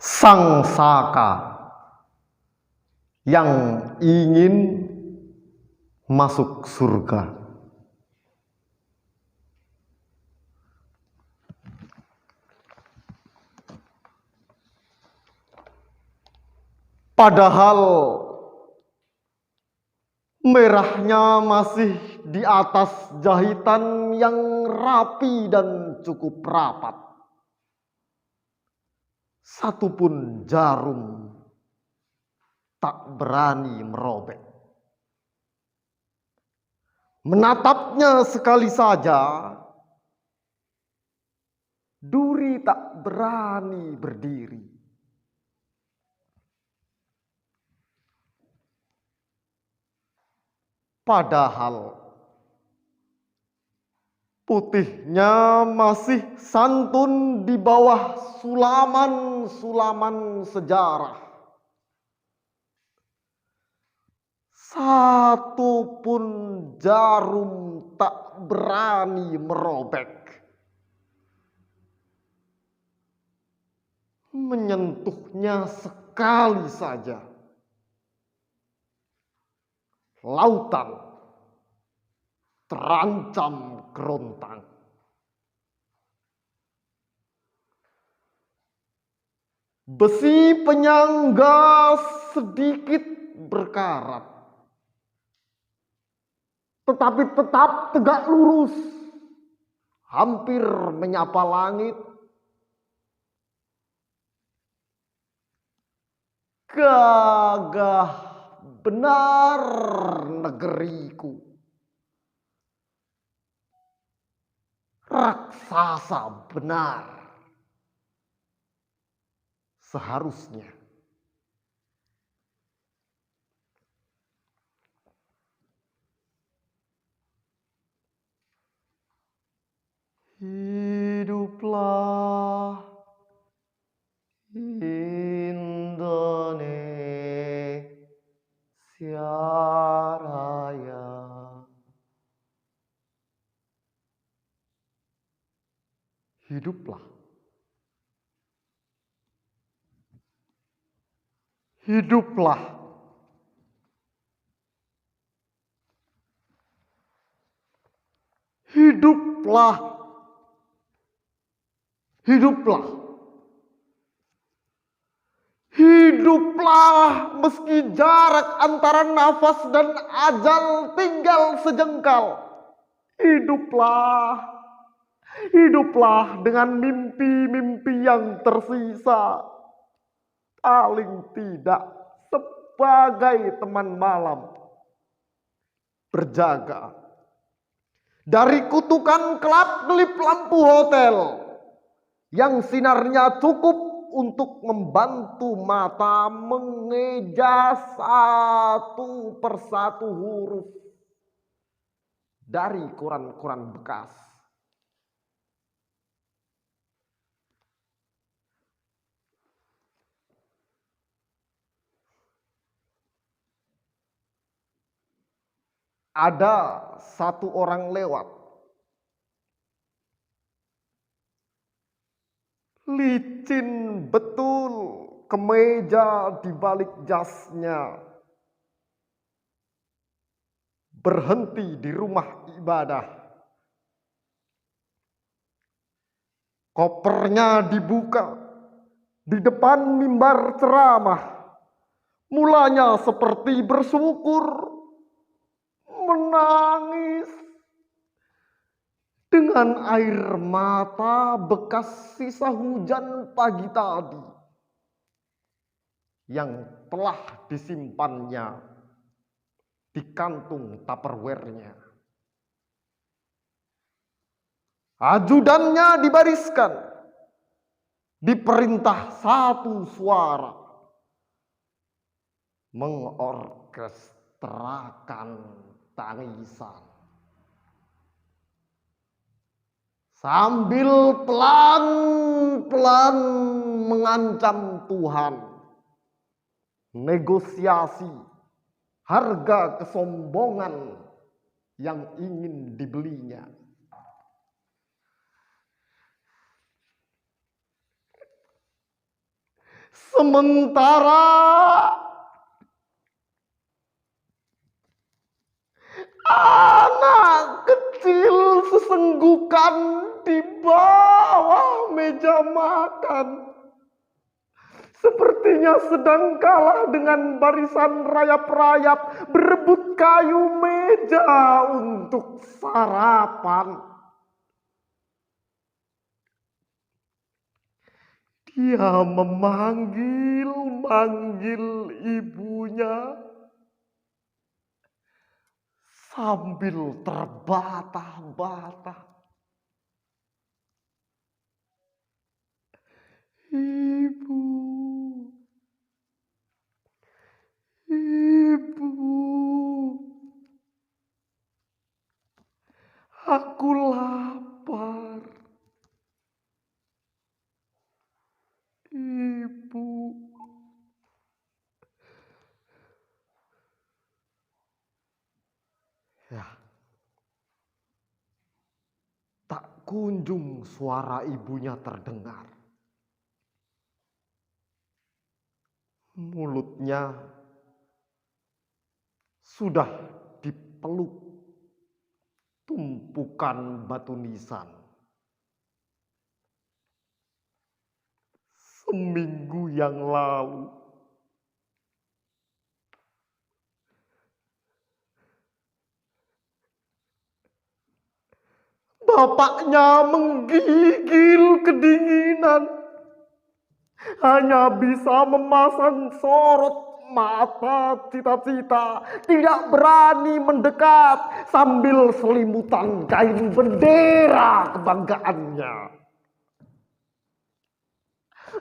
sang saka yang ingin masuk surga. Padahal merahnya masih di atas jahitan yang rapi dan cukup rapat. Satupun jarum tak berani merobek. Menatapnya sekali saja, duri tak berani berdiri. Padahal putihnya masih santun di bawah sulaman-sulaman sejarah. Satupun jarum tak berani merobek. Menyentuhnya sekali saja, lautan terancam kerontang. Besi penyangga sedikit berkarat, tetapi tetap tegak lurus, hampir menyapa langit. Gagah benar negeriku, raksasa benar seharusnya. Hiduplah Indonesia Raya. Hiduplah. Hiduplah. Hiduplah. Hiduplah. Hiduplah meski jarak antara nafas dan ajal tinggal sejengkal. Hiduplah. Hiduplah dengan mimpi-mimpi yang tersisa. Paling tidak sebagai teman malam. Berjaga dari kutukan kelap-kelip lampu hotel yang sinarnya cukup untuk membantu mata mengeja satu persatu huruf dari koran-koran bekas. Ada satu orang lewat, licin betul kemeja di balik jasnya, berhenti di rumah ibadah. Kopernya dibuka di depan mimbar ceramah. Mulanya seperti bersyukur, menangis dengan air mata bekas sisa hujan pagi tadi yang telah disimpannya di kantung tupperware-nya. Ajudannya dibariskan, diperintah satu suara, mengorkestrakan tangisan. Sambil pelan-pelan mengancam Tuhan. Negosiasi harga kesombongan yang ingin dibelinya. Sementara anak kecil sesenggukan di bawah meja makan. Sepertinya sedang kalah dengan barisan rayap-rayap berebut kayu meja untuk sarapan. Dia memanggil-manggil ibunya sambil terbata-bata. Ibu, ibu, aku lapar. Ibu. Ya, tak kunjung suara ibunya terdengar. Mulutnya sudah dipeluk tumpukan batu nisan. Seminggu yang lalu. Bapaknya menggigil kedinginan. Hanya bisa memasang sorot mata cita-cita. Tidak berani mendekat sambil selimutan kain bendera kebanggaannya.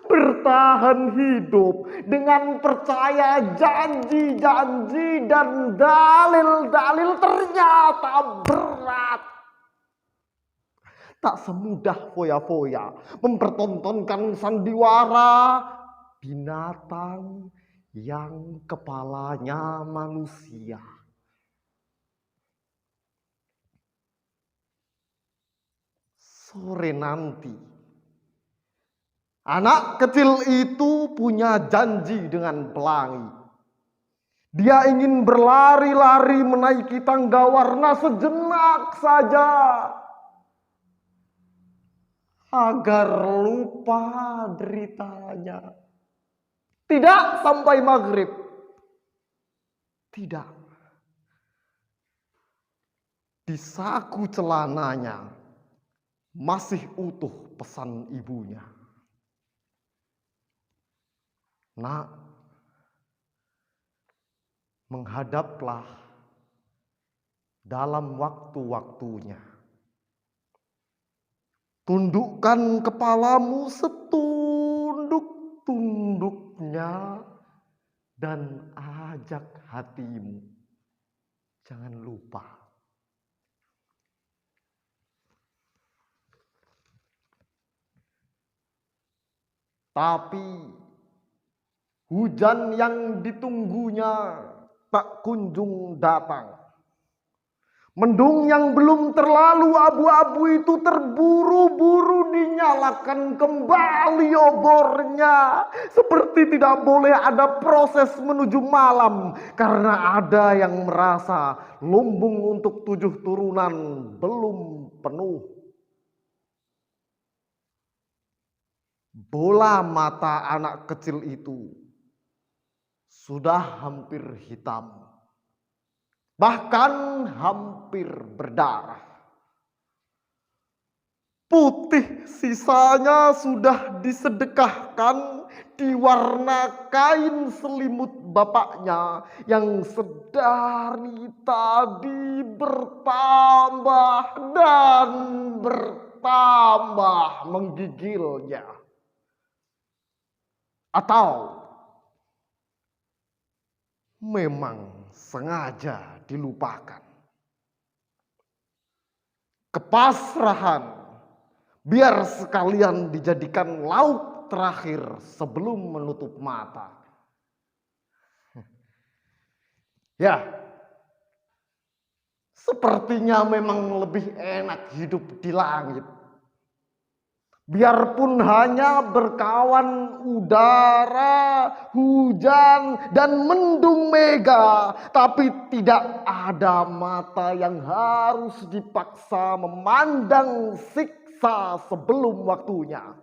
Bertahan hidup dengan percaya janji-janji dan dalil-dalil ternyata berat. Tak semudah foya-foya mempertontonkan sandiwara binatang yang kepalanya manusia. Sore nanti, anak kecil itu punya janji dengan pelangi. Dia ingin berlari-lari menaiki tangga warna sejenak saja. Agar lupa deritanya. Tidak sampai maghrib. Tidak. Di saku celananya masih utuh pesan ibunya. Nak, menghadaplah dalam waktu-waktunya. Tundukkan kepalamu setunduk-tunduknya dan ajak hatimu. Jangan lupa. Tapi hujan yang ditunggunya tak kunjung datang. Mendung yang belum terlalu abu-abu itu terburu-buru dinyalakan kembali obornya. Seperti tidak boleh ada proses menuju malam. Karena ada yang merasa lumbung untuk 7 turunan belum penuh. Bola mata anak kecil itu sudah hampir hitam. Bahkan hampir berdarah. Putih sisanya sudah disedekahkan di warna kain selimut bapaknya yang sedari tadi bertambah dan bertambah menggigilnya. Atau memang sengaja dilupakan. Kepasrahan biar sekalian dijadikan lauk terakhir sebelum menutup mata. Ya, sepertinya memang lebih enak hidup di langit. Biarpun hanya berkawan udara, hujan, dan mendung mega, tapi tidak ada mata yang harus dipaksa memandang siksa sebelum waktunya.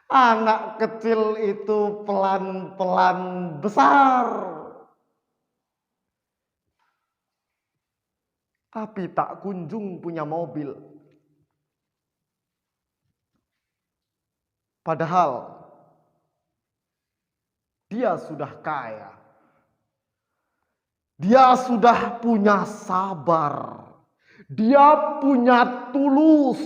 Anak kecil itu pelan-pelan besar, tapi tak kunjung punya mobil. Padahal dia sudah kaya. Dia sudah punya sabar. Dia punya tulus.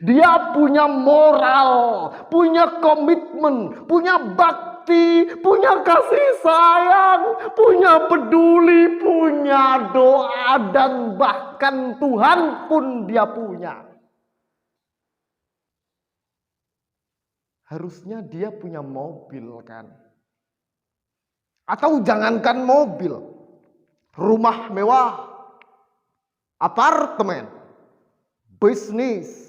Dia punya moral, punya komitmen, punya bakti, punya kasih sayang, punya peduli, punya doa, dan bahkan Tuhan pun dia punya. Harusnya dia punya mobil kan? Atau jangankan mobil, rumah mewah, apartemen, bisnis,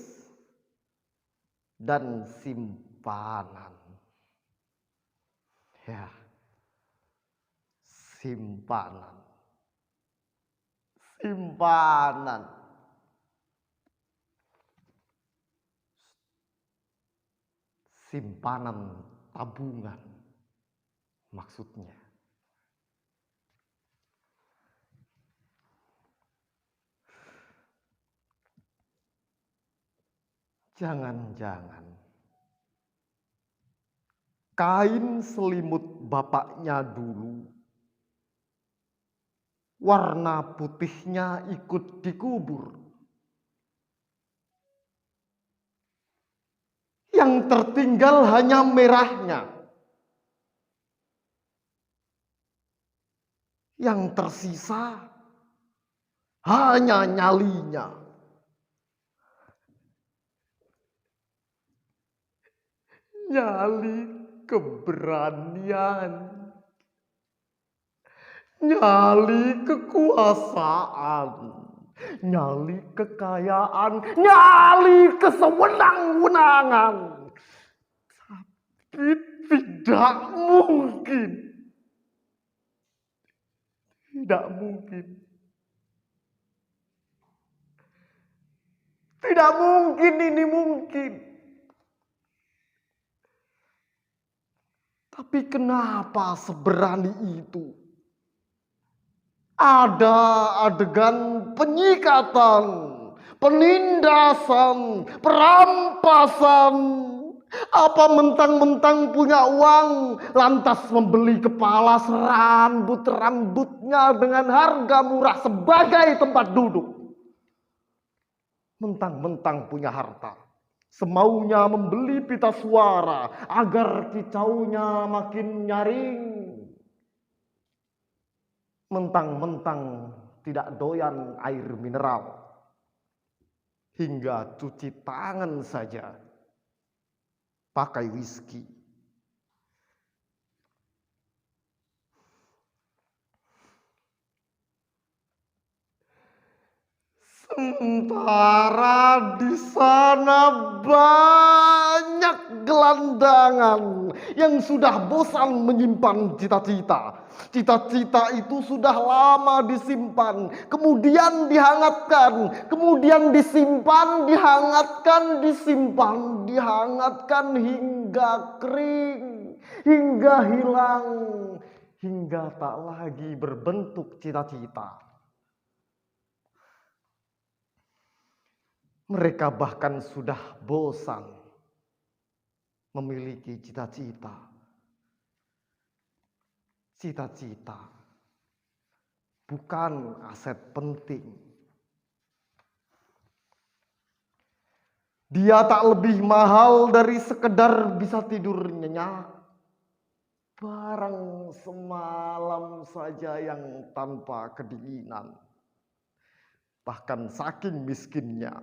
dan simpanan. Ya, simpanan. Simpanan. Simpanan tabungan maksudnya. Jangan-jangan kain selimut bapaknya dulu, warna putihnya ikut dikubur. Yang tertinggal hanya merahnya. Yang tersisa hanya nyalinya. Nyali keberanian, nyali kekuasaan, nyali kekayaan, nyali kesewenang-wenangan. Tapi tidak mungkin. Tidak mungkin. Tidak mungkin ini mungkin. Tapi kenapa seberani itu? Ada adegan penyikatan, penindasan, perampasan. Apa mentang-mentang punya uang, lantas membeli kepala serambut-rambutnya dengan harga murah sebagai tempat duduk. Mentang-mentang punya harta, semaunya membeli pita suara agar kicaunya makin nyaring. Mentang-mentang tidak doyan air mineral, hingga cuci tangan saja pakai whisky. Sementara di sana banyak gelandangan yang sudah bosan menyimpan cita-cita. Cita-cita itu sudah lama disimpan, kemudian dihangatkan, kemudian disimpan, dihangatkan, disimpan, dihangatkan hingga kering, hingga hilang, hingga tak lagi berbentuk cita-cita. Mereka bahkan sudah bosan memiliki cita-cita. Cita-cita bukan aset penting. Dia tak lebih mahal dari sekedar bisa tidur nyenyak. Barang semalam saja yang tanpa kedinginan. Bahkan saking miskinnya,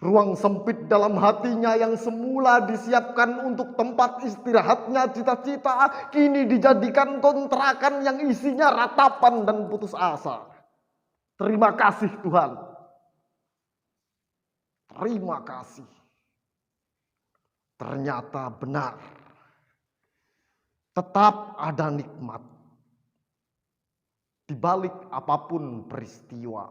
Ruang sempit dalam hatinya yang semula disiapkan untuk tempat istirahatnya cita-cita, kini dijadikan kontrakan yang isinya ratapan dan putus asa. Terima kasih Tuhan. Terima kasih. Ternyata benar. Tetap ada nikmat di balik apapun peristiwa.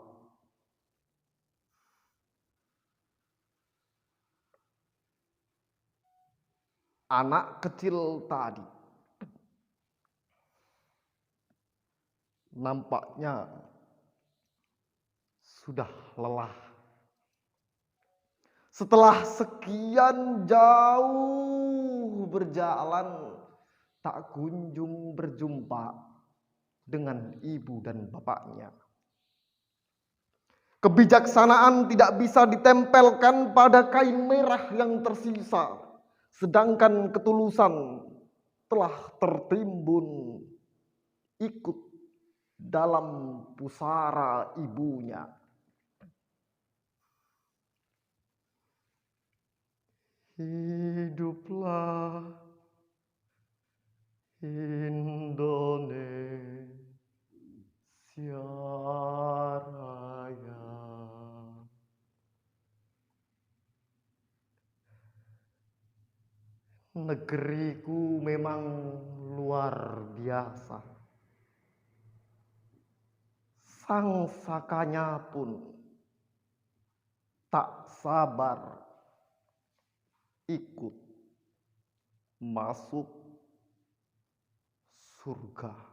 Anak kecil tadi nampaknya sudah lelah. Setelah sekian jauh berjalan, tak kunjung berjumpa dengan ibu dan bapaknya. Kebijaksanaan tidak bisa ditempelkan pada kain merah yang tersisa, sedangkan ketulusan telah tertimbun ikut dalam pusara ibunya. Hiduplah Indonesia Raya. Negeriku memang luar biasa. Sang sakanya pun tak sabar ikut masuk surga.